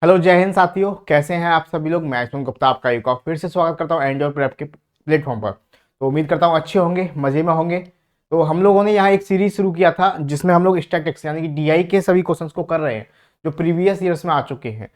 Hello, जय हिंद साथियों। कैसे हैं आप सभी लोग। मैं शुभम गुप्ता आपका एक और फिर से स्वागत करता हूं एंड्रॉइड प्रेप के प्लेटफॉर्म पर। तो उम्मीद करता हूं अच्छे होंगे, मजे में होंगे। तो हम लोगों ने यहाँ एक सीरीज शुरू किया था जिसमें हम लोग स्टैटिस्टिक्स यानी कि डीआई के सभी क्वेश्चंस को कर रहे हैं जो प्रीवियस ईयर्स में आ चुके हैं।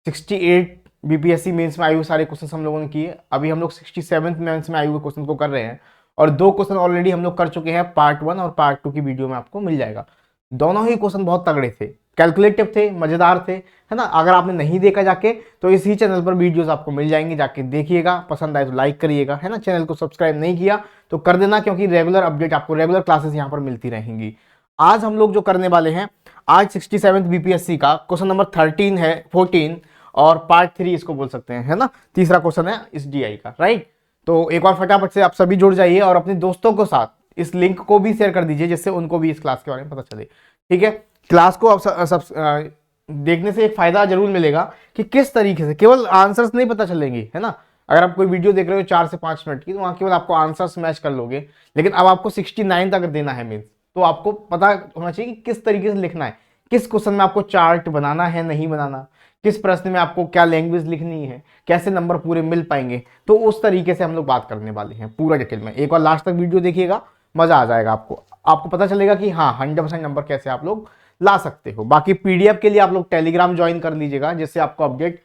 68 बीपीएससी मेंस में आए हुए सारे क्वेश्चंस हम लोगों ने किए। अभी हम लोग 67th मेंस में आए हुए क्वेश्चन को कर रहे हैं और दो क्वेश्चन ऑलरेडी हम लोग कर चुके हैं। पार्ट 1 और पार्ट 2 की वीडियो में आपको मिल जाएगा। दोनों ही क्वेश्चन बहुत तगड़े थे, कैलकुलेटिव थे, मजेदार थे, है ना। अगर आपने नहीं देखा जाके तो इसी चैनल पर वीडियोस आपको मिल जाएंगे, जाके देखिएगा। पसंद आए तो लाइक करिएगा, है ना। चैनल को सब्सक्राइब नहीं किया तो कर देना, क्योंकि रेगुलर अपडेट आपको, रेगुलर क्लासेस यहाँ पर मिलती रहेंगी। आज हम लोग जो करने वाले हैं, आज 67th बीपीएससी का क्वेश्चन नंबर 13 है, 14 और पार्ट 3 इसको बोल सकते हैं, है ना। तीसरा क्वेश्चन है इस डीआई का, राइट। तो एक बार फटाफट से आप सभी जुड़ जाइए और अपने दोस्तों को साथ इस लिंक को भी शेयर कर दीजिए, जिससे उनको भी इस क्लास के बारे में पता चले। ठीक है, क्लास को आप सब देखने से एक फायदा जरूर मिलेगा कि किस तरीके से, केवल आंसर्स नहीं पता चलेंगे, है ना। अगर आप कोई वीडियो देख रहे हो 4 से 5 मिनट की, तो वहां केवल आपको आंसर्स मैच कर लोगे, लेकिन अब आपको 69 तक देना है मीन्स, तो आपको पता होना चाहिए कि किस तरीके से लिखना है, किस क्वेश्चन में आपको चार्ट बनाना है, नहीं बनाना, किस प्रश्न में आपको क्या लैंग्वेज लिखनी है, कैसे नंबर पूरे मिल पाएंगे। तो उस तरीके से हम लोग बात करने वाले हैं पूरा डिटेल में। एक बार लास्ट तक वीडियो देखिएगा, मजा आ जाएगा आपको। आपको पता चलेगा कि हाँ 100% नंबर कैसे आप लोग ला सकते हो। बाकी पीडीएफ के लिए आप लोग टेलीग्राम ज्वाइन कर लीजिएगा, जिससे आपको अपडेट,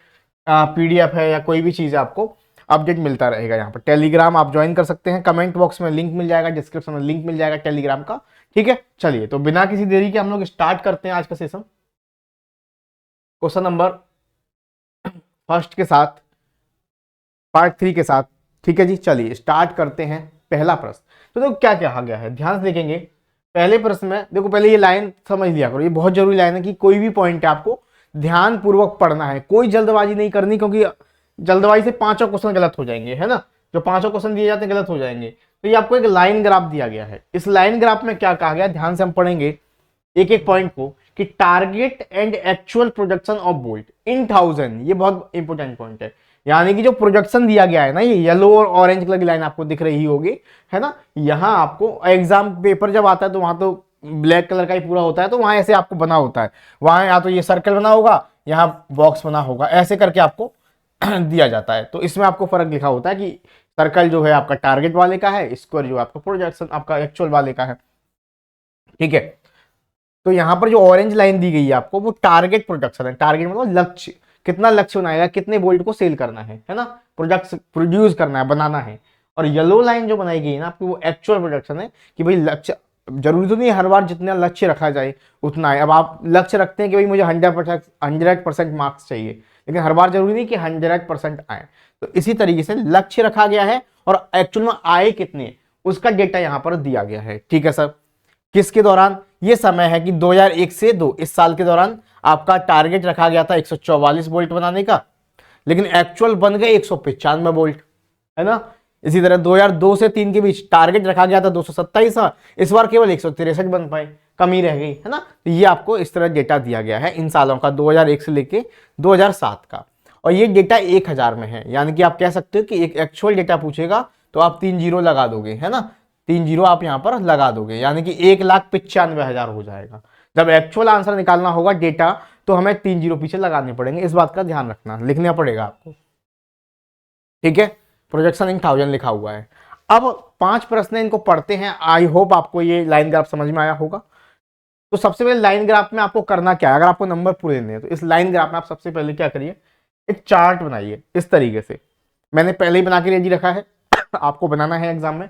पीडीएफ है या कोई भी चीज है, आपको अपडेट मिलता रहेगा। यहाँ पर टेलीग्राम आप ज्वाइन कर सकते हैं, कमेंट बॉक्स में लिंक मिल जाएगा, डिस्क्रिप्शन में लिंक मिल जाएगा टेलीग्राम का। ठीक है, चलिए तो बिना किसी देरी के हम लोग स्टार्ट करते हैं आज का सेशन क्वेश्चन नंबर फर्स्ट के साथ, पार्ट 3 के साथ। ठीक है जी, चलिए स्टार्ट करते हैं। पहला प्रश्न तो देखो क्या क्या आ गया है, ध्यान से देखेंगे। पहले प्रश्न में देखो, पहले ये लाइन समझ लिया करो, ये बहुत जरूरी लाइन है कि कोई भी पॉइंट है आपको ध्यान पूर्वक पढ़ना है, कोई जल्दबाजी नहीं करनी, क्योंकि जल्दबाजी से पांचों क्वेश्चन गलत हो जाएंगे, है ना। जो पांचों क्वेश्चन दिए जाते हैं गलत हो जाएंगे। तो ये आपको एक लाइन ग्राफ दिया गया है। इस लाइन ग्राफ में क्या कहा गया, ध्यान से हम पढ़ेंगे एक एक पॉइंट को, कि target and actual projection of bolt in 1000। ये बहुत इंपॉर्टेंट पॉइंट है। यानी कि जो प्रोजेक्शन दिया गया है ना, ये येलो और ऑरेंज कलर की लाइन आपको दिख रही होगी, है ना। यहां आपको एग्जाम पेपर जब आता है तो वहां तो ब्लैक कलर का ही पूरा होता है, तो वहां ऐसे आपको बना होता है। वहां या तो ये सर्कल बना होगा, यहाँ बॉक्स बना होगा, ऐसे करके आपको दिया जाता है। तो इसमें आपको फर्क लिखा होता है कि सर्कल जो है आपका टारगेट वाले का है, स्क्वायर जो आपका प्रोजेक्शन आपका एक्चुअल वाले का है। ठीक है, तो यहां पर जो ऑरेंज लाइन दी गई है आपको, वो टारगेट प्रोडक्शन है। टारगेट मतलब लक्ष्य, कितना लक्ष्य बनाएगा, कितने बोल्ट को सेल करना है ना, प्रोडक्ट प्रोड्यूस करना है, बनाना है। और येलो लाइन जो बनाई गई है ना आपकी, वो एक्चुअल प्रोडक्शन है, कि भाई लक्ष्य जरूरी तो नहीं हर बार जितना लक्ष्य रखा जाए उतना है। अब आप लक्ष्य रखते हैं कि भाई मुझे 100% मार्क्स चाहिए, लेकिन हर बार जरूरी नहीं कि 100% आए। तो इसी तरीके से लक्ष्य रखा गया है और एक्चुअल में आए कितने, उसका डेटा यहां पर दिया गया है। ठीक है सर, किसके दौरान, ये समय है कि 2001 से 2 इस साल के दौरान आपका टारगेट रखा गया था 144 वोल्ट बनाने का, लेकिन एक्चुअल बन गए 195 वोल्ट, है ना। इसी तरह 2002 से 3 के बीच टारगेट रखा गया था 227, इस बार केवल 163 बन पाए, कमी रह गई, है ना। तो ये आपको इस तरह डेटा दिया गया है इन सालों का, 2001 से लेके 2007 का। और ये डेटा 1000 में है, यानी कि आप कह सकते हो कि एक एक्चुअल डेटा पूछेगा तो आप 3 जीरो लगा दोगे, है ना। 3 जीरो आप यहां पर लगा दोगे, यानी कि 1,95,000 हो जाएगा। जब एक्चुअल आंसर निकालना होगा डेटा, तो हमें 3 जीरो पीछे लगाने पड़ेंगे। इस बात का ध्यान रखना, लिखना पड़ेगा आपको। ठीक है, प्रोजेक्शन इन 1000 लिखा हुआ है। अब 5 प्रश्न इनको पढ़ते हैं। आई होप आपको ये लाइन ग्राफ समझ में आया होगा। तो सबसे पहले लाइन ग्राफ में आपको करना क्या है, अगर आपको नंबर पूरे लेने हैं तो इस लाइन ग्राफ में आप सबसे पहले क्या करिए, एक चार्ट बनाइए इस तरीके से। मैंने पहले ही बना के रेडी रखा है, आपको बनाना है एग्जाम में।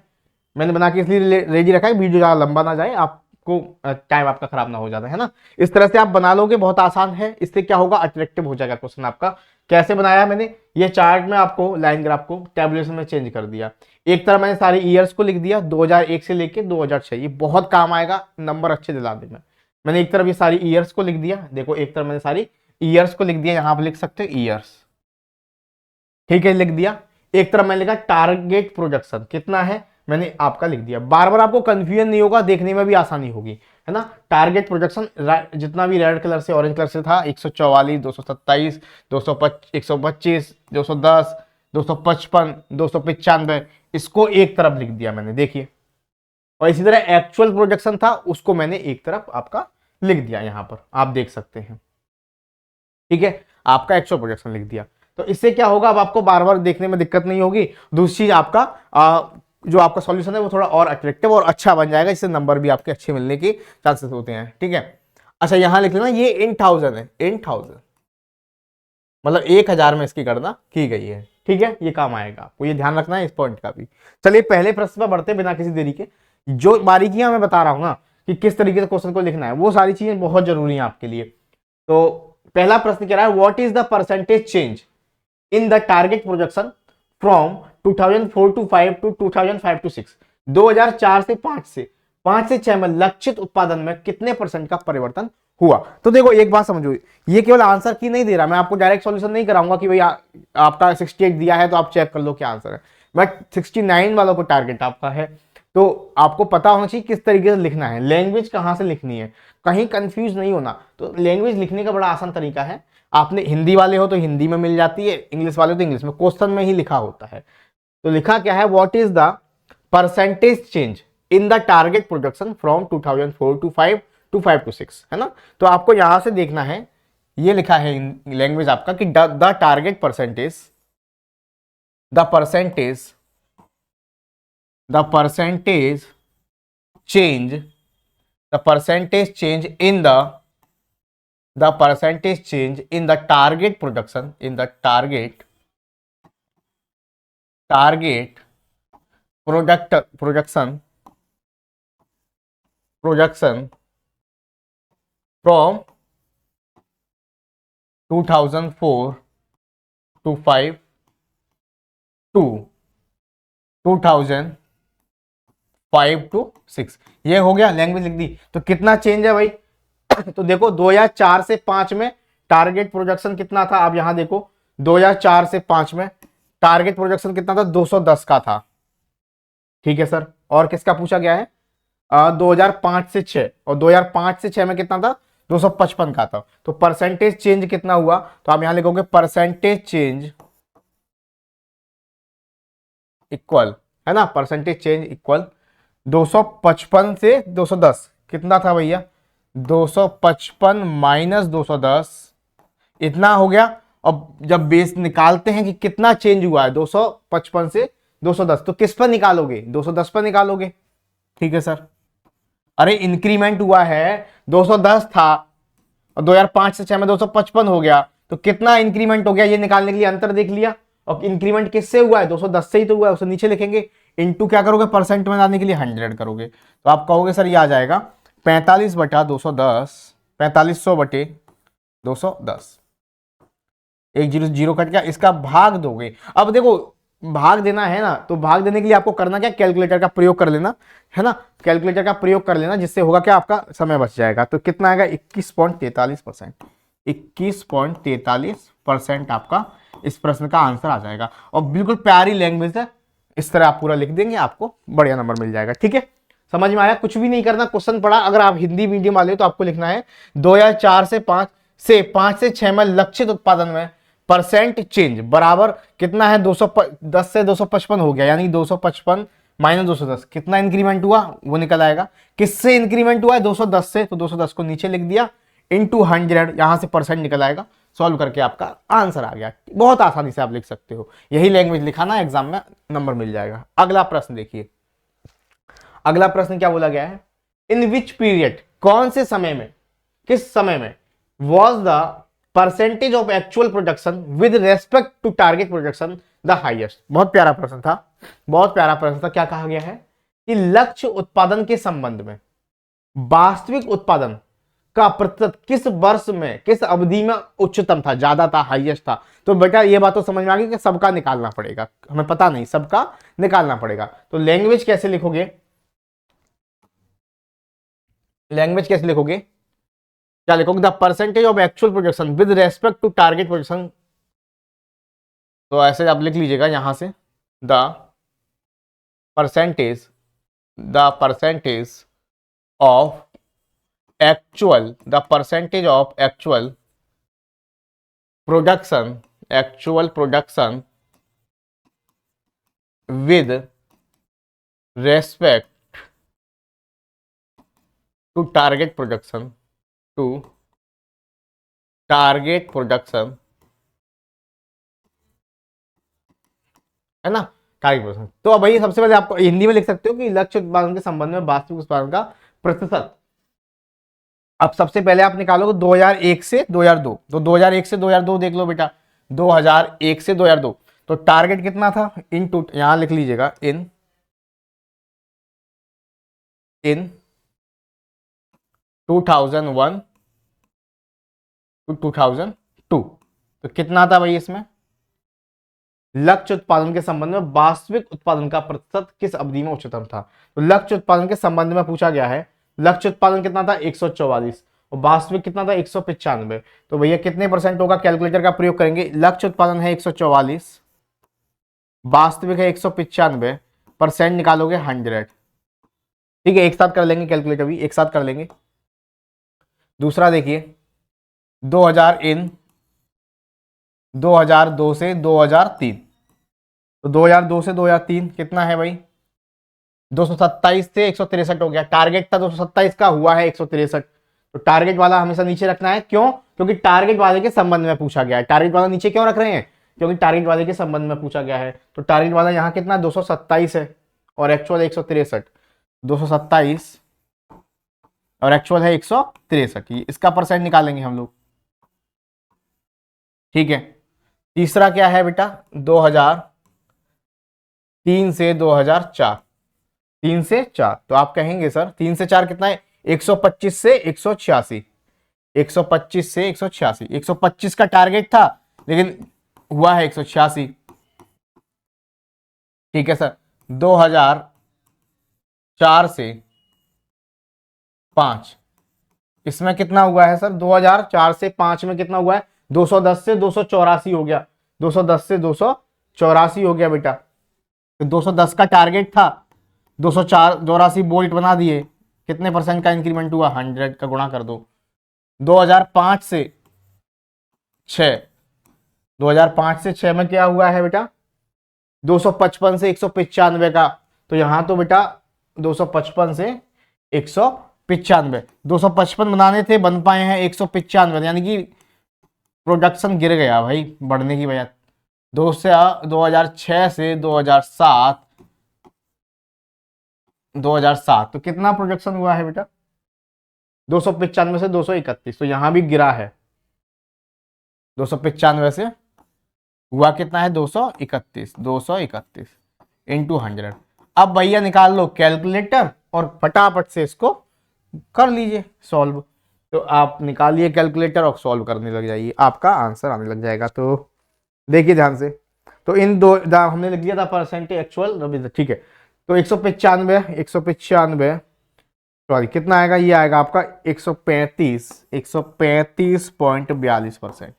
मैंने बना के इसलिए रेडी रखा है, वीडियो ज्यादा लंबा ना जाए, आपको टाइम आपका खराब ना हो जाता है ना। इस तरह से आप बना लोगे, बहुत आसान है। इससे क्या होगा, अट्रैक्टिव हो जाएगा क्वेश्चन आपका। कैसे बनाया मैंने, ये चार्ट में आपको लाइन ग्राफ को टेबुलेशन में चेंज कर दिया। एक तरफ मैंने सारे ईयर्स को लिख दिया, 2001 से लेके 2006, ये बहुत काम आएगा नंबर अच्छे दिलाने में। मैंने एक तरफ ये सारी ईयर्स को लिख दिया, देखो एक तरफ मैंने सारी ईयर्स को लिख दिया, यहां पर लिख सकते हो ईयर्स। ठीक है, लिख दिया। एक तरफ मैंने लिखा टारगेट प्रोजेक्शन कितना है, मैंने आपका लिख दिया। बार बार आपको कंफ्यूजन नहीं होगा, देखने में भी आसानी होगी, है ना। टारगेट प्रोजेक्शन जितना भी रेड कलर से ऑरेंज कलर से था, 144, 227, 125, 210, 255, 295, इसको एक तरफ लिख दिया मैंने, देखिए। और इसी तरह एक्चुअल प्रोजेक्शन था, उसको मैंने एक तरफ आपका लिख दिया, यहां पर आप देख सकते हैं। ठीक है, आपका एक्चुअल प्रोजेक्शन लिख दिया। तो इससे क्या होगा, अब आपको बार बार देखने में दिक्कत नहीं होगी। दूसरी चीज आपका जो आपका सॉल्यूशन है वो थोड़ा और अट्रैक्टिव और अच्छा बन जाएगा, इससे नंबर भी आपके अच्छे मिलने के चांसेस होते हैं। ठीक है, अच्छा यहां लिख लेना ये इन 1000 है, इन 1000 मतलब 1000 में इसकी गणना की गई है। ठीक है, ये काम आएगा, आपको ये ध्यान रखना है इस पॉइंट का भी। चलिए पहले प्रश्न पर बढ़ते बिना किसी देरी के। जो बारीकियां मैं बता रहा हूं ना कि किस तरीके से क्वेश्चन को लिखना है, वो सारी चीजें बहुत जरूरी है आपके लिए। तो पहला प्रश्न कह रहा है what is the percentage change in the target projection from 2004 to 5 to 2005 to 6। 2004 से 5 से 6 में लक्षित उत्पादन में कितने परसेंट का परिवर्तन हुआ। तो देखो एक बात समझो, ये केवल आंसर की नहीं दे रहा, मैं आपको डायरेक्ट सॉल्यूशन नहीं कराऊंगा कि भाई आपका 68 दिया है तो आप चेक कर लो क्या आंसर है। मैं 69 वालों को टारगेट आपका है, तो आपको पता होना चाहिए किस तरीके से लिखना है, लैंग्वेज कहां से लिखनी है, कहीं कंफ्यूज नहीं होना। तो लैंग्वेज लिखने का बड़ा आसान तरीका है, आपने हिंदी वाले हो तो हिंदी में मिल जाती है, इंग्लिश वाले हो तो इंग्लिश में, क्वेश्चन में ही लिखा होता है। तो लिखा क्या है, what is the percentage change in the target production from 2004 to 5 to 5 to 6, है ना। तो आपको यहां से देखना है, ये लिखा है लैंग्वेज आपका कि the target percentage, the percentage, the percentage change, the percentage change in the percentage change in the target production, in the target projection from 2004 to 5 to 2005 to 6, ये हो गया, लैंग्वेज लिख दी। तो कितना चेंज है भाई तो देखो 2004 से 5 में टारगेट प्रोजेक्शन कितना था, आप यहां देखो 2004 से 5 में टारगेट प्रोजेक्शन कितना था, 210 का था। ठीक है सर, और किसका पूछा गया है, 2005 से 6, और 2005 से 6 में कितना था, 255 का था। तो परसेंटेज चेंज कितना हुआ, तो आप यहां लिखोगे परसेंटेज चेंज इक्वल, है ना, परसेंटेज चेंज इक्वल 255 से 210 कितना था भैया, 255 माइनस 210, इतना हो गया। अब जब बेस निकालते हैं कि कितना चेंज हुआ है 255 से 210, तो किस पर निकालोगे, 210 पर निकालोगे। ठीक है सर, अरे इंक्रीमेंट हुआ है, 210 था और 2005 से 6 में 255 हो गया, तो कितना इंक्रीमेंट हो गया ये निकालने के लिए अंतर देख लिया। और इंक्रीमेंट किससे हुआ है, 210 से ही तो हुआ है, उसे नीचे लिखेंगे, इनटू क्या करोगे, परसेंट में लाने के लिए 100 करोगे, तो आप कहोगे सर ये आ जाएगा 45 बटा 210, 4500 बटे 210, एक जीरो जीरो कट गया, इसका भाग दोगे। अब देखो भाग देना है ना, तो भाग देने के लिए आपको करना क्या, कैलकुलेटर का प्रयोग कर लेना, है ना, कैलकुलेटर का प्रयोग कर लेना, जिससे होगा क्या, आपका समय बच जाएगा। तो कितना आएगा, 21.43%, 21.43% आपका इस प्रश्न का आंसर आ जाएगा। और बिल्कुल प्यारी लैंग्वेज है, इस तरह आप पूरा लिख देंगे, आपको बढ़िया नंबर मिल जाएगा। ठीक है, समझ में आया, कुछ भी नहीं करना, क्वेश्चन पढ़ा, अगर आप हिंदी मीडियम वाले हो तो आपको लिखना है 2004 से 5 से 6 में लक्षित उत्पादन में परसेंट चेंज बराबर कितना है, 210 से 255 हो गया, यानी 255 माइनस 210 कितना इंक्रीमेंट हुआ वो निकल आएगा। किससे इंक्रीमेंट हुआ है, 210 से, तो 210 को नीचे लिख दिया, इंटू 100, यहां से परसेंट निकल आएगा, सॉल्व करके आपका आंसर आ गया। बहुत आसानी से आप लिख सकते हो, यही लैंग्वेज लिखाना, एग्जाम में नंबर मिल जाएगा। अगला प्रश्न देखिए, अगला प्रश्न क्या बोला गया है, इन विच पीरियड, कौन से समय में, किस समय में, was the percentage of actual production with respect to target production the highest. बहुत प्यारा प्रश्न था, बहुत प्यारा प्रश्न था। क्या कहा गया है कि लक्ष्य उत्पादन के संबंध में वास्तविक उत्पादन का प्रतिशत किस वर्ष में, किस अवधि में उच्चतम था, ज्यादा था, हाईएस्ट था। तो बेटा ये बात तो समझ में आ गई कि सबका निकालना पड़ेगा, हमें पता नहीं, सबका निकालना पड़ेगा। तो लैंग्वेज कैसे लिखोगे, लैंग्वेज कैसे लिखोगे, क्या लिखोगे, the percentage of actual projection with respect to target projection. तो ऐसे आप लिख लीजिएगा यहां से, the percentage, the percentage of actual, the percentage of actual production, actual production with respect to target production, to target production, है ना, target production. तो अब भाई सबसे पहले आप हिंदी में लिख सकते हो कि लक्ष्य उत्पादन के संबंध में वास्तविक उत्पादन का प्रतिशत। अब सबसे पहले आप निकालोगे 2001 से 2002, तो 2001 से 2002 देख लो बेटा, 2001 से 2002, तो टारगेट कितना था इन टू, यहां लिख लीजिएगा इन इन 2001 टू 2002, तो कितना था भाई इसमें, लक्ष्य उत्पादन के संबंध में वास्तविक उत्पादन का प्रतिशत किस अवधि में उच्चतम था। तो लक्ष्य उत्पादन के संबंध में पूछा गया है, लक्ष्य उत्पादन कितना था 144 और वास्तविक कितना था 195, तो भैया कितने परसेंट होगा, कैलकुलेटर का प्रयोग करेंगे। लक्ष्य उत्पादन है 144, वास्तविक है 195, परसेंट निकालोगे 100। ठीक है, एक साथ कर लेंगे, कैलकुलेटर भी एक साथ कर लेंगे। दूसरा देखिए 2000 इन 2002 से 2003, तो 2002 से 2003 कितना है भाई, 227 से 163 हो गया। टारगेट था 227 का, हुआ है 163, तो टारगेट वाला हमेशा नीचे रखना है। क्यों, क्योंककि टारगेट वाले के संबंध में पूछा गया है। टारगेट वाला नीचे क्यों रख रहे हैं, क्योंकि टारगेट वाले के संबंध में पूछा गया है। तो टारगेट वाला यहाँ कितना 227 है और एक्चुअल 163, 227 और एक्चुअल है 163, इसका परसेंट निकालेंगे हम लोग। ठीक है, तीसरा क्या है बेटा 2003 से 2004, 3 से 4, तो आप कहेंगे सर 3 से 4 कितना है, 125 से 186, 125 से 186, 125 का टारगेट था लेकिन हुआ है 186। ठीक है सर, 2004 से 5, इसमें कितना हुआ है सर, 2004 से 5 में कितना हुआ है, 210 से 284 हो गया, 210 से 284 हो गया बेटा। तो 210 का टारगेट था, 284 बोल्ट बना दिए, कितने परसेंट का इंक्रीमेंट हुआ, 100 का गुणा कर दो। 2005 से 6, 2005 से 6 में क्या हुआ है बेटा, 255 से 195 का, तो यहां तो बेटा 255 से 195, 255 बनाने थे, बन पाए हैं 195, यानी कि प्रोडक्शन गिर गया भाई बढ़ने की वजह। 2006 से 2007 तो कितना प्रोडक्शन हुआ है बेटा, 295 से 231, तो यहां भी गिरा है, 295 से हुआ कितना है 231, 231 इंटू 100। अब भैया निकाल लो कैलकुलेटर और फटाफट से इसको कर लीजिए सॉल्व। तो आप निकालिए कैलकुलेटर और सॉल्व करने लग जाइए, आपका आंसर आने लग जाएगा। तो देखिए ध्यान से, तो इन दो हमने लिख दिया था परसेंटेज एक्चुअल, ठीक है। तो 195 सॉरी कितना आएगा, ये आएगा आपका 135.42%।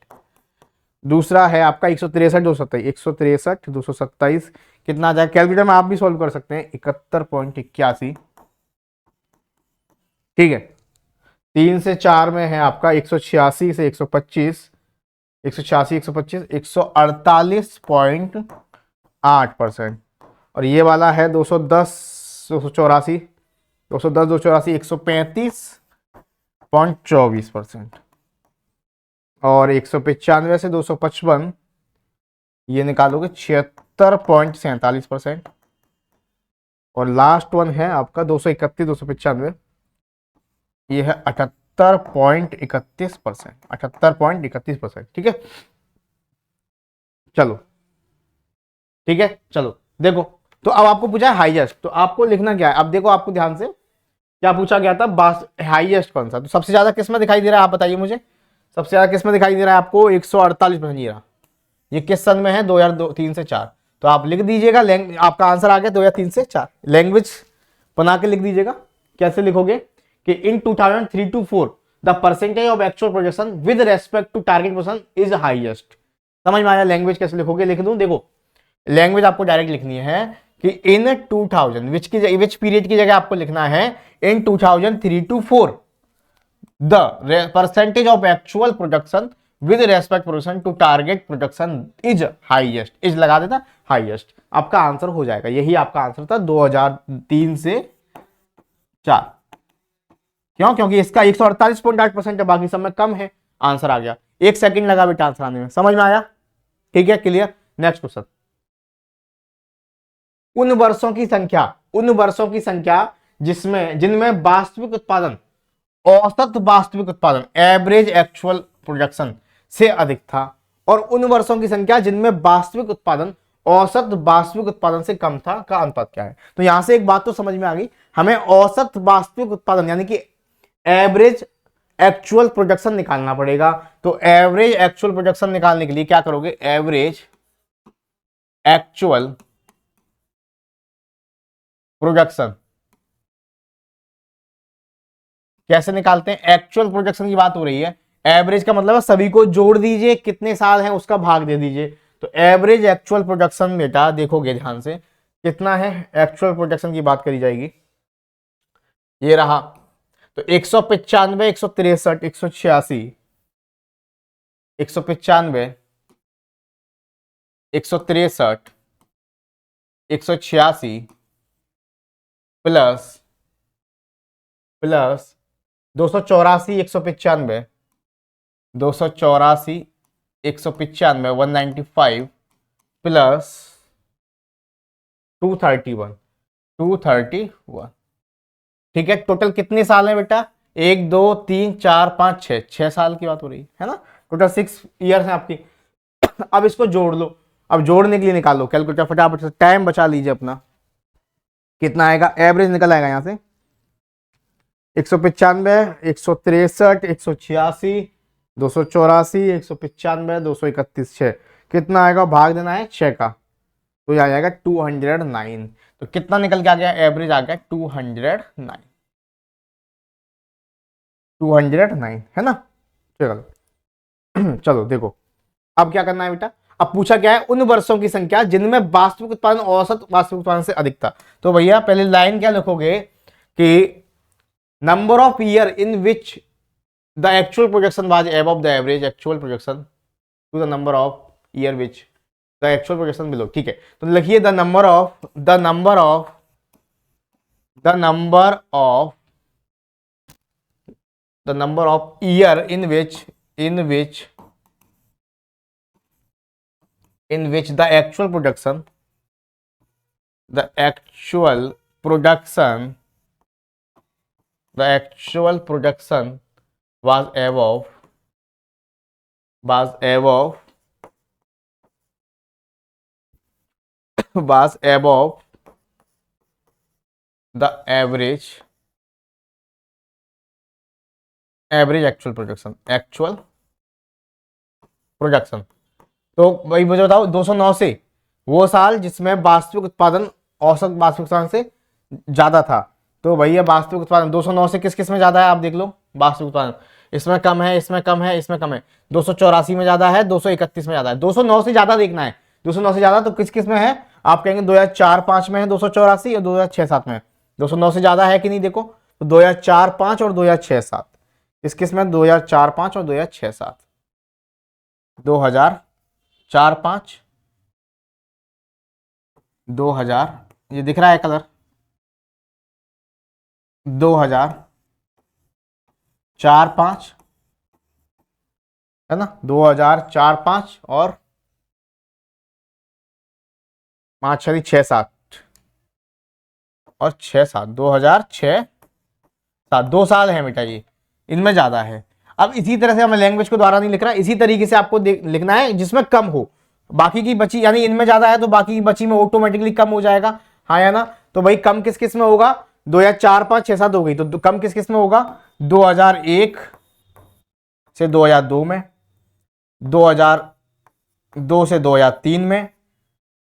दूसरा है आपका 163 कितना आ जाएगा, कैलकुलेटर में आप भी सॉल्व कर सकते हैं, 71.81। ठीक है, 3 से 4 में है आपका 186 से 125, 186 125 148.8%, और ये वाला है 210 284 135.24%, और 195 से 255 ये निकालोगे 76.47%, और लास्ट वन है आपका 231 295, ये है 78.31%, 78.31%। ठीक है, चलो ठीक है, चलो देखो, तो अब आपको पूछा है हाईएस्ट, तो आपको लिखना क्या है, अब देखो आपको ध्यान से क्या पूछा गया था, हाईएस्ट कौन सा, तो सबसे ज्यादा किसमें दिखाई दे रहा है आप बताइए मुझे, सबसे ज्यादा किसमें दिखाई दे रहा है आपको, 148% ये किस सन में है, 2003 से 4, तो आप लिख दीजिएगा, आपका आंसर आ गया 2003 से 4। लैंग्वेज बना के लिख दीजिएगा, कैसे लिखोगे कि in 2003 to 4 the percentage of actual projection with respect to target position is highest. समझ में आया, लैंग्वेज कैसे लिखोगे, लिख दूं, देखो लैंग्वेज आपको डायरेक्ट लिखनी है कि इन 2000 विच पीरियड की जगह आपको लिखना है in 2003 to 4 the percentage of actual production with respect production to target production is highest, is लगा देता हाईएस्ट, आपका आंसर हो जाएगा। यही आपका आंसर था 2003 से 4। क्यों, क्योंकि इसका 148.8% है, बाकी सब में कम है, आंसर आ गया। 1 सेकंड लगा बेटा आंसर आने में, समझ में आया? ठीक है, क्लियर। नेक्स्ट क्वेश्चन, उन वर्षों की संख्या जिनमें वास्तविक उत्पादन, औसत वास्तविक उत्पादन, एवरेज एक्चुअल प्रोडक्शन से अधिक था, और उन वर्षों की संख्या जिनमें वास्तविक उत्पादन औसत वास्तविक उत्पादन से कम था का अनुपात क्या है। तो यहां से एक बात तो समझ में आ गई, हमें औसत वास्तविक उत्पादन यानी कि एवरेज एक्चुअल प्रोडक्शन निकालना पड़ेगा। तो एवरेज एक्चुअल प्रोडक्शन निकालने के लिए क्या करोगे, एवरेज एक्चुअल प्रोडक्शन कैसे निकालते हैं? एक्चुअल प्रोडक्शन की बात हो रही है, एवरेज का मतलब है सभी को जोड़ दीजिए, कितने साल हैं उसका भाग दे दीजिए। तो एवरेज एक्चुअल प्रोडक्शन बेटा देखोगे ध्यान से कितना है, एक्चुअल प्रोडक्शन की बात करी जाएगी, ये रहा। तो 195, 163, 186, 195, 163, 186 प्लस 284, 195, 284, 195, 195 प्लस 231, 231। ठीक है, टोटल कितने साल है बेटा? 1 2 3 4 5 6, 6 साल की बात हो रही है ना, टोटल 6 ईयर्स है आपकी। अब इसको जोड़ लो, अब जोड़ने के लिए निकालो कैलकुलेटर फटाफट से, टाइम बचा लीजिए अपना। कितना आएगा, एवरेज निकल आएगा यहां से 195, 163, 186, 284, 195, 231, 6, कितना आएगा, भाग देना है 6 का, तो यह आ जाएगा 209। तो कितना निकल के आ गया, एवरेज आ गया 209, 209 है ना। चलो चलो देखो अब क्या करना है बेटा, अब पूछा क्या है, उन वर्षों की संख्या जिनमें वास्तविक उत्पादन औसत वास्तविक उत्पादन से अधिक था। तो भैया पहले लाइन क्या लिखोगे कि number of year in which the actual production was above the average actual production to the number of year which the actual production below. ठीक है, तो लिखिए the number of year in which the actual production was above the average actual production. तो भाई मुझे बताओ 209 से वो साल जिसमें वास्तविक उत्पादन औसत वास्तविक उत्पादन से ज्यादा था। तो भैया वास्तविक उत्पादन 209 से किस किस में ज्यादा है, आप देख लो, वास्तविक उत्पादन इसमें कम है, इसमें कम है, इसमें कम है, 284 में ज्यादा है, 231 में ज्यादा है, 209 से ज्यादा देखना है। 209 से ज्यादा तो किस किस में है, आप कहेंगे 2004-05 में है 284 और 2006-07 में। 209 से ज्यादा है कि नहीं, देखो तो 2004-05 और 2006-07 किस किस में, 2004-05 और 2006-07, 2004-05, 2000, ये दिख रहा है कलर, 2004-05 है ना, 2004-05 और 5-6-7 और 6-7, 2006-07, 2 साल है बेटा ये, इनमें ज्यादा है। अब इसी तरह से हमें लैंग्वेज को द्वारा नहीं लिख रहा, इसी तरीके से आपको लिखना है जिसमें कम हो, बाकी की बची, यानी इनमें ज्यादा है तो बाकी की बची में ऑटोमेटिकली कम हो जाएगा, हाँ या ना। तो भाई कम किस किस में होगा, 2004-05-6-7 हो गई, तो कम किस किस में होगा, 2001 से 2002 में, 2002 से 2003 में,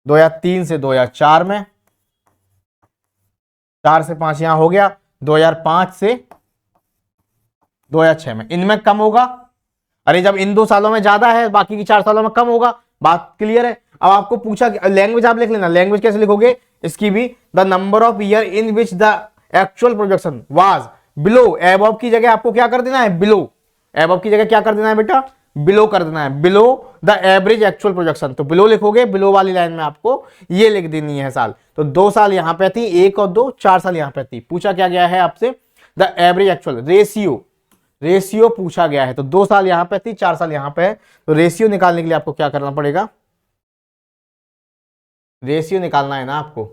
2003 से 2004 में, 4 से 5 यहां हो गया, 2005 से 2006 में, इनमें कम होगा। अरे जब इन 2 सालों में ज्यादा है बाकी की 4 सालों में कम होगा, बात क्लियर है। अब आपको पूछा, लैंग्वेज आप लिख लेना, लैंग्वेज कैसे लिखोगे इसकी भी, the number of year in which the actual production was below, above की जगह आपको क्या कर देना है, बिलो, एबव की जगह क्या कर देना है बेटा, बिलो कर देना है, below the average actual production. तो बिलो लिखोगे, बिलो वाली लाइन में आपको ये लिख देनी है साल। तो 2 साल यहां पे थी, 1 और 2, 4 साल यहां पे थी। पूछा क्या गया है आपसे, द एवरेज एक्चुअल रेशियो पूछा गया है, तो 2 साल यहां पे थी, 4 साल यहां पे है, तो रेशियो निकालने के लिए आपको क्या करना पड़ेगा, रेशियो निकालना है ना आपको।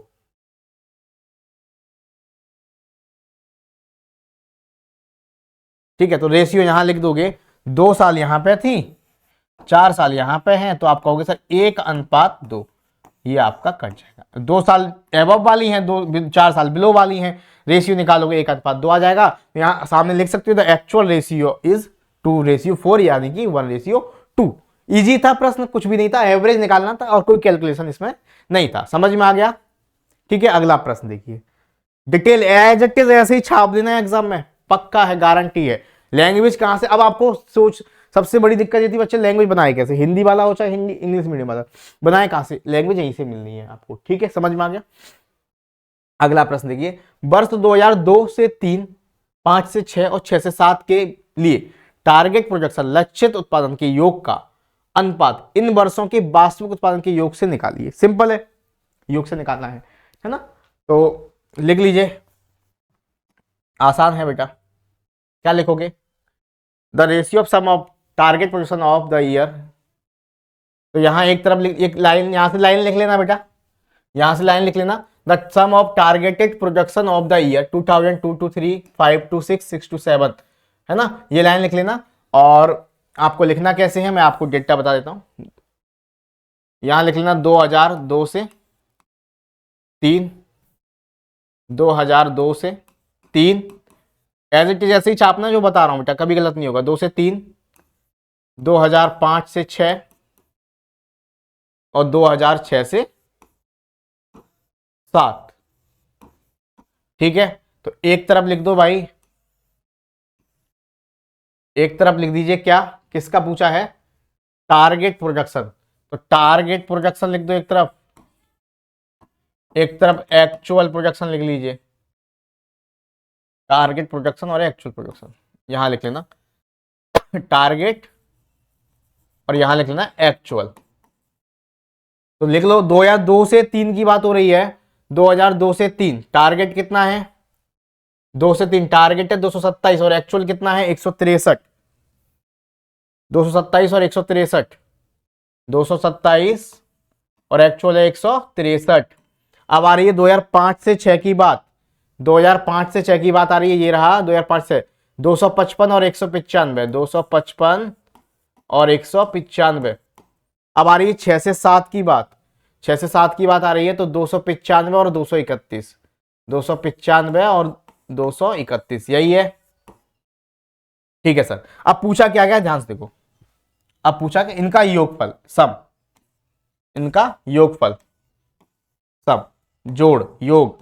ठीक है, तो रेशियो यहां लिख दोगे, 2 साल यहां पे थी, 4 साल यहां पे हैं, तो आप कहोगे सर 1:2, ये आपका कट जाएगा। 2 साल एबव वाली हैं, 4 साल बिलो वाली हैं, रेशियो निकालोगे 1:2 आ जाएगा। तो यहाँ सामने लिख सकते हो द एक्चुअल रेशियो इज 2:4, यानी कि 1:2। इजी था प्रश्न, कुछ भी नहीं था, एवरेज निकालना था और कोई कैलकुलेशन इसमें नहीं था। समझ में आ गया? ठीक है, अगला प्रश्न देखिए। डिटेल एज इट इज ऐसे ही छाप देना है एग्जाम में, पक्का है, गारंटी है। लैंग्वेज कहां से, अब आपको सोच, सबसे बड़ी दिक्कत ये थी बच्चे लैंग्वेज बनाए कैसे, हिंदी वाला हो चाहे हिंदी इंग्लिश मीडियम वाला, बनाए कहां से, लैंग्वेज यहीं से मिलनी है आपको। ठीक है, समझ में आ गया? अगला प्रश्न देखिए, वर्ष 2002 से 3, 5 से 6 और 6 से 7 के लिए टारगेट प्रोजेक्शन लक्षित उत्पादन के योग का अनुपात इन वर्षों के वास्तविक उत्पादन के योग से निकालिए। सिंपल है, योग से निकालना है ना? तो लिख लीजिए, आसान है बेटा। क्या लिखोगे, the ratio of sum of target projection of the year. तो यहां एक तरफ एक लाइन, यहां से लाइन लिख लेना बेटा, यहां से लाइन लिख लेना, the sum of targeted projection of the year 2002 to 3, 5 to 6, 6 to 7, है ना, ये लाइन लिख लेना। और आपको लिखना कैसे है, मैं आपको डेटा बता देता हूं। यहां लिख लेना 2002 से 3, 2002 से 3, एज इट इज ऐसे ही छापना जो बता रहा हूं बेटा, कभी गलत नहीं होगा। 2 से 3, 2005 से 6 और 2006 से 7। ठीक है, तो एक तरफ लिख दो भाई, एक तरफ लिख दीजिए क्या, किसका पूछा है, टारगेट प्रोजेक्शन। तो टारगेट प्रोजेक्शन लिख दो एक तरफ, एक तरफ एक्चुअल प्रोजेक्शन लिख लीजिए। टारगेट प्रोजेक्शन और एक्चुअल प्रोजेक्शन यहां लिख लेना, टारगेट और यहां लिख लेना एक्चुअल। तो लिख लो 2002 से 3 की बात हो रही है, 2002 से 3 टारगेट कितना है, 2 से 3 टारगेट है 227 और एक्चुअल कितना है 163, 227 और 163, 227 और एक्चुअल है 163। अब आ रही है 2005 से 6 की बात, 2005 से 6 की बात आ रही है, ये रहा 2005 से 255 और 195, 255 और 195। अब आ रही है 6 से 7 की बात, 6 से 7 की बात आ रही है, तो 295 और 231, 295 और 231, यही है। ठीक है सर, अब पूछा क्या गया, ध्यान से देखो। अब पूछा कि इनका योगफल, सम, इनका योगफल, सम, जोड़, योग,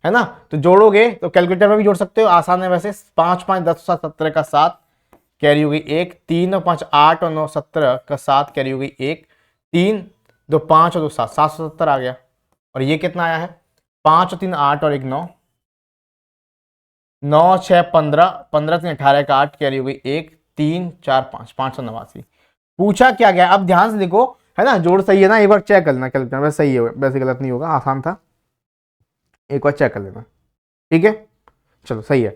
है ना? तो जोड़ोगे तो कैलकुलेटर में भी जोड़ सकते हो, आसान है वैसे। 5 5 10 7 17 का 7 कैरी हो गई 1, 3 और 5 8 और 9 17 का 7 कैरी हो गई 1, 3 2 5 और 2 7, 770 आ गया। और ये कितना आया है, 5 और 3 8 और 1 9, 9 6 15, 15 3 18 का 8 कैरी हो गई 1, 3 4 5, 589। पूछा क्या गया, अब ध्यान से देखो, है ना, जोड़ सही है ना, एक बार चेक कर लेना कैलकुलेटर, वैसे सही है, वैसे गलत नहीं होगा, आसान था, एक बार चेक कर लेना। ठीक है, चलो सही है।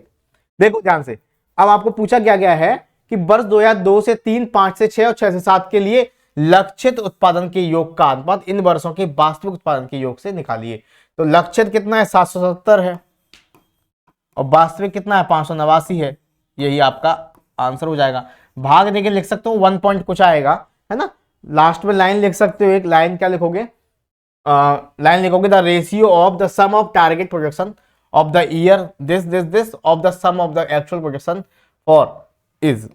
देखो ध्यान से, अब आपको पूछा क्या गया है कि वर्ष 2002 से 3, 5 से 6 और 6 से 7 के लिए लक्षित उत्पादन के योग का अनुपात इन वर्षों के वास्तविक उत्पादन के योग से निकालिए। तो लक्षित कितना है, 770 है, और वास्तविक कितना है, 589 है। यही आपका आंसर हो जाएगा। भाग देके लिख सकते हो 1 पॉइंट कुछ आएगा, है ना। लास्ट में लाइन लिख सकते हो, एक लाइन क्या लिखोगे, लाइन लिखोगे the ratio of the sum of target projection of the year this of the sum of the actual projection for is,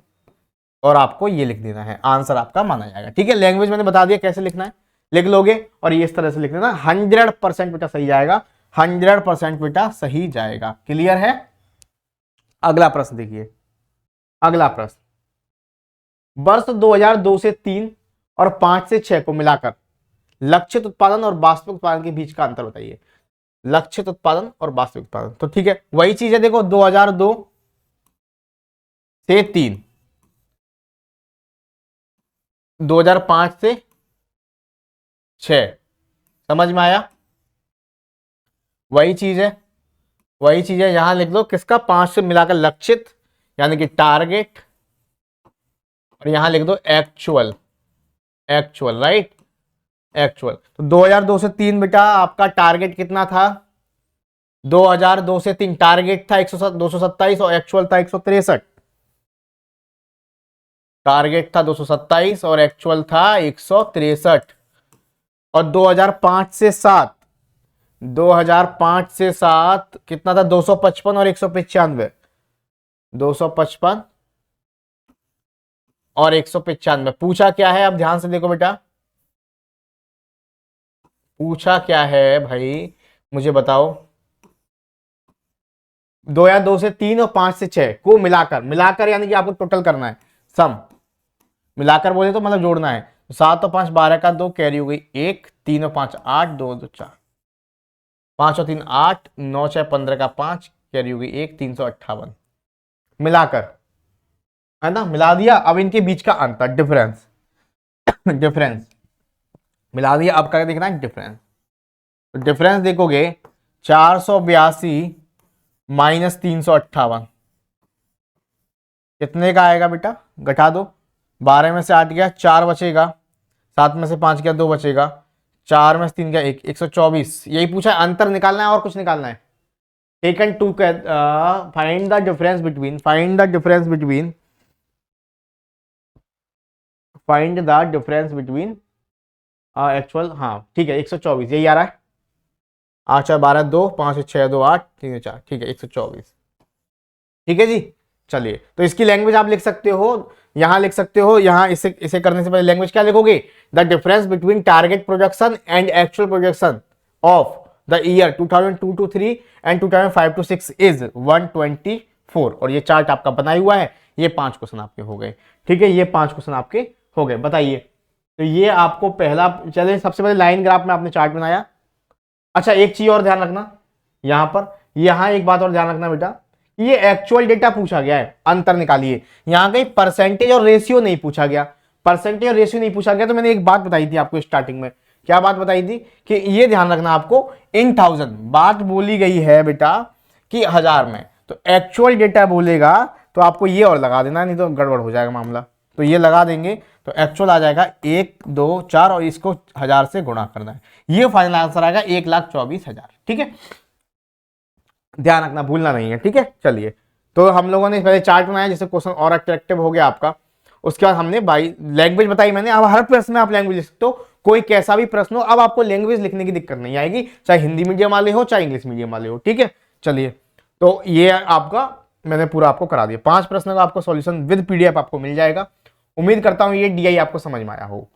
और आपको ये लिख देना है, आंसर आपका माना जाएगा। ठीक है, लैंग्वेज मैंने बता दिया कैसे लिखना है, लिख लोगे और ये इस तरह से लिख देना, 100% बेटा सही जाएगा, 100% बेटा सही जाएगा। क्लियर है? अगला प्रश्न देखिए, अगला प्रश्न, वर्ष 2002 से 3 और 5 से 6 को मिलाकर लक्षित उत्पादन और वास्तविक उत्पादन के बीच का अंतर बताइए। लक्षित उत्पादन और वास्तविक उत्पादन, तो ठीक है वही चीज है, देखो 2002 से 3, 2005 से 6, समझ में आया? वही चीज है, वही चीज है, यहां लिख लो किसका, 5 से मिलाकर लक्षित, यानी कि टारगेट, और यहां लिख दो एक्चुअल, एक्चुअल राइट, एक्चुअल। तो 2002 से 3 बेटा आपका टारगेट कितना था, 2002 से 3 टारगेट था 227 और एक्चुअल था 163। टारगेट था 227 और एक्चुअल था 163। और 2005 से 7 कितना था, 255 और 195, 255 और 195। पूछा क्या है, अब ध्यान से देखो बेटा, पूछा क्या है भाई, मुझे बताओ। 2002 से 3 और 5 से 6 को मिलाकर, मिलाकर यानी कि आपको टोटल करना है, सम मिलाकर बोले तो मतलब जोड़ना है। 7 और 5 12 का 2 कैरी हो गई 1, 3 और 5 8, 2 2 4, 5 और 3 8, 9 6 15 का 5 कैरी हो गई 1, 358 मिलाकर, है ना, मिला दिया। अब इनके बीच का अंतर, डिफरेंस, डिफरेंस मिला दिया। अब क्या देखना है, डिफरेंस। तो डिफरेंस देखोगे 482 माइनस 358 कितने का आएगा बेटा, घटा दो, 12 में से 8 गया 4 बचेगा, 7 में से 5 गया 2 बचेगा, 4 में से 3 गया 1, 124। यही पूछा है, अंतर निकालना है और कुछ निकालना है। Taken to, find the difference between, find the difference between, find the difference between actual, हाँ ठीक है 124 यही आ रहा है। 8 4 12 2, 5 6 2 8, 3 4, ठीक है 124, ठीक है जी। चलिए, तो इसकी लैंग्वेज आप लिख सकते हो, यहां लिख सकते हो, यहां इसे इसे करने से पहले लैंग्वेज क्या लिखोगे, the difference between target projection and actual projection of the year 2002 to 3 and 2005 to 6 is 124। और ये चार्ट आपका बना हुआ है। ये 5 क्वेश्चन आपके हो गए, ठीक है, ये 5 क्वेश्चन आपके हो गए। बताइए, तो ये आपको पहला, चलिए सबसे पहले लाइन ग्राफ में आपने चार्ट बनाया। अच्छा एक चीज और ध्यान रखना, यहां पर, यहां एक बात और ध्यान रखना बेटा, ये एक्चुअल डेटा पूछा गया है, अंतर निकालिए। यहां कहीं परसेंटेज और रेशियो नहीं पूछा गया, परसेंटेज और रेशियो नहीं पूछा गया। तो मैंने एक बात बताई थी आपको स्टार्टिंग में, क्या बात बताई थी, कि ये ध्यान रखना आपको, इन 1000 बात बोली गई है बेटा कि 1000 में, तो एक्चुअल डेटा बोलेगा तो आपको ये और लगा देना, नहीं तो गड़बड़ हो जाएगा मामला। तो ये लगा देंगे तो एक्चुअल आ जाएगा 1 2 4 और इसको 1000 से गुणा करना है, ये फाइनल आंसर आएगा 1,24,000। ठीक है, ध्यान रखना, भूलना नहीं है, ठीक है। चलिए, तो हम लोगों ने पहले चार्ट बनाया जिससे क्वेश्चन और अट्रैक्टिव हो गया आपका। उसके बाद हमने बाई लैंग्वेज बताई मैंने। अब हर प्रश्न में आप लैंग्वेज लिख सकते हो, कोई कैसा भी प्रश्न हो, अब आपको लैंग्वेज लिखने की दिक्कत नहीं आएगी, चाहे हिंदी मीडियम वाले हो चाहे इंग्लिश मीडियम वाले हो, ठीक है। चलिए, तो ये आपका मैंने पूरा आपको करा दिया। 5 प्रश्न का आपको सॉल्यूशन विद पीडीएफ आपको मिल जाएगा। उम्मीद करता हूं ये डीआई आपको समझ में आया हो।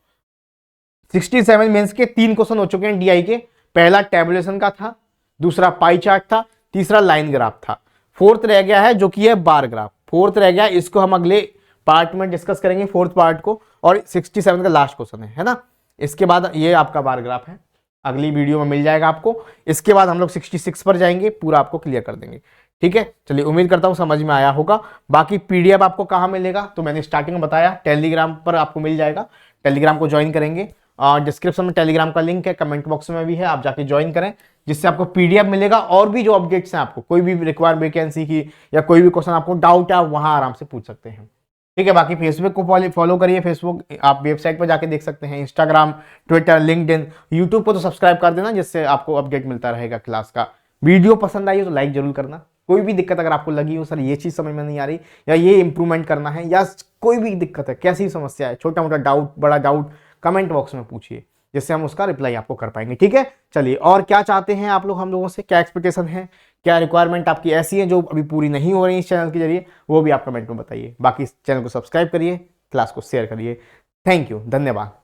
67 मेंस के 3 क्वेश्चन हो चुके हैं डीआई के। पहला टेबुलेशन का था, दूसरा पाई चार्ट था, तीसरा लाइन ग्राफ था, फोर्थ रह गया है जो कि है बार ग्राफ। फोर्थ रह गया, इसको हम अगले पार्ट में डिस्कस करेंगे, फोर्थ पार्ट को। और 67 का लास्ट क्वेश्चन है ना। इसके बाद ये आपका बार ग्राफ है, अगली वीडियो में मिल जाएगा आपको। इसके बाद हम लोग 66 पर जाएंगे, पूरा आपको क्लियर कर देंगे, ठीक है। चलिए, उम्मीद करता हूं समझ में आया होगा। बाकी पीडीएफ आपको कहां मिलेगा, तो मैंने स्टार्टिंग में बताया, टेलीग्राम पर आपको मिल जाएगा। टेलीग्राम को ज्वाइन करेंगे, डिस्क्रिप्शन में टेलीग्राम का लिंक है, कमेंट बॉक्स में भी है, आप जाके ज्वाइन करें, जिससे आपको पीडीएफ मिलेगा। और भी जो अपडेट्स हैं, आपको कोई भी रिक्वायर वैकेंसी की या कोई भी क्वेश्चन आपको डाउट है, आप वहां आराम से पूछ सकते हैं, ठीक है। बाकी फेसबुक को फॉलो करिए, फेसबुक आप वेबसाइट पर जाके देख सकते हैं, इंस्टाग्राम, ट्विटर, लिंक्डइन, यूट्यूब को तो सब्सक्राइब कर देना, जिससे आपको अपडेट मिलता रहेगा क्लास का। वीडियो पसंद आई हो तो लाइक जरूर करना। कोई भी दिक्कत अगर आपको लगी हो, सर ये चीज समझ में नहीं आ रही या ये इंप्रूवमेंट करना है, या कोई भी दिक्कत है, कैसी समस्या है, छोटा मोटा डाउट, बड़ा डाउट, कमेंट बॉक्स में पूछिए, जिससे हम उसका रिप्लाई आपको कर पाएंगे, ठीक है। चलिए, और क्या चाहते हैं आप लोग हम लोगों से, क्या एक्सपेक्टेशन है, क्या रिक्वायरमेंट आपकी ऐसी है जो अभी पूरी नहीं हो रही इस चैनल के जरिए, वो भी आप कमेंट में बताइए। बाकी इस चैनल को सब्सक्राइब करिए, क्लास को शेयर करिए। थैंक यू, धन्यवाद।